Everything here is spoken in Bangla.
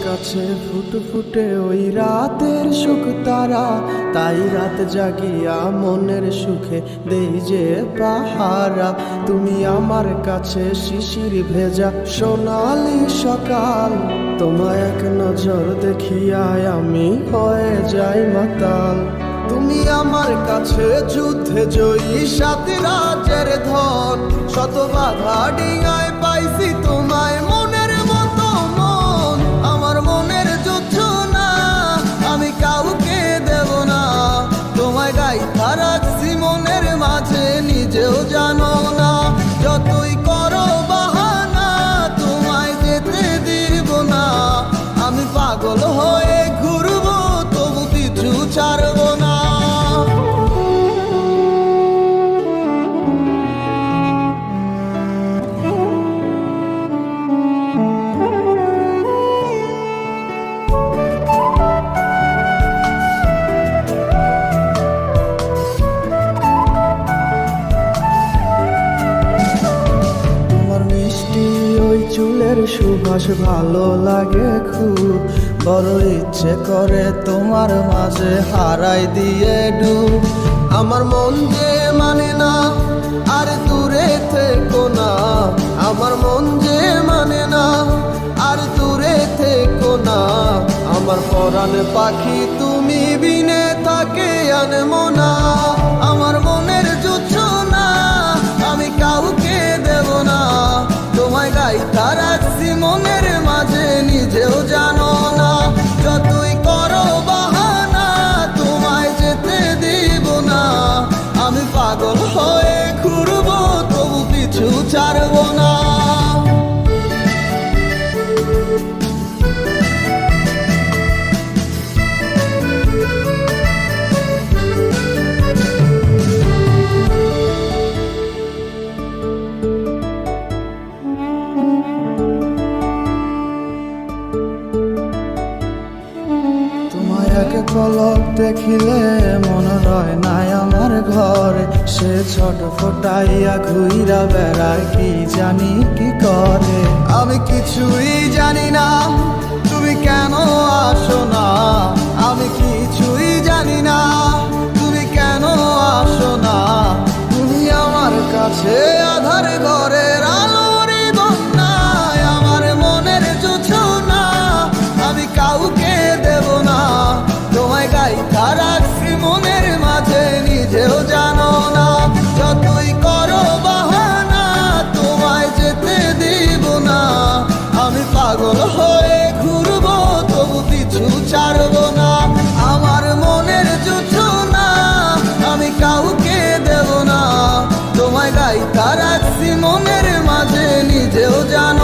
কাছে ফুটফুটে ওই রাতের সুখ তারা, তাই রাত জাগিয়া মনের সুখে দেই যে পাহারা। তুমি আমার কাছে শিশির ভেজা সোনালি সকাল, তোমায় এক নজর দেখিয়ায় আমি হয়ে যাই মাতাল। তুমি আমার কাছে যুদ্ধে জয়ী সাত রাজের ধন, শত বাধা ডিঙায় পাইছি তোমায় মনের মতো মন। আমার মনের যুদ্ধ না আমি কাউকে দেব না, তোমায় গাইথা রাখছি মনের মাঝে নিজেও জানো না। যতই করো বাহানা তোমায় যেতে দিব না, আমি পাগল হয়ে ঘুরবো তবু পিছু ছাড়বো না। চুলের সুবাস ভালো লাগে খুব, বড় ইচ্ছে করে তোমার মাঝে হারাই দিয়ে ডুব। আমার মন যে মানে না আর দূরে থেকো না, আমার মন যে মানে না আর দূরে থেকো না। আমার পরাণ পাখি তুমি বিনে থাকে আনমো না, আমার মনের যুদ্ধ না আমি কাউকে দেব না। তোমায় গাইথা রাখছি মনের মাঝে নিজেও জানো না, যতই করো বাহানা তোমায় যেতে দিব না। আমি পাগল হয়ে ঘুরবো তবু পিছু ছাড়বো না। এক পলক দেখিলে মনে রয় নাই আমার ঘরে, সে ছোট ফোটাইয়া ঘুইরা বেড়ায় কি জানি কি করে। আমি কিছুই জানি না তুমি কেন আসো না, আমি কিছুই জানি না তুমি কেন আসো না। তুমি আমার কাছে আধার ঘরের আলোর বন্যায়, আমার মনের যুদ্ধ না আমি কাউকে দেব না। তোমায় গাইথা রাখছি মনের মাঝে নিজেও জানো না, যতই করো বাহানা তোমায় যেতে দিব না। আমি পাগল হয়ে ঘুরবো তবু পিছু ছাড়বো না, আমার মনের যুদ্ধ না আমি কাউকে দেব না। তোমায় গাইথা রাখছি মনের মাঝে নিজেও জানো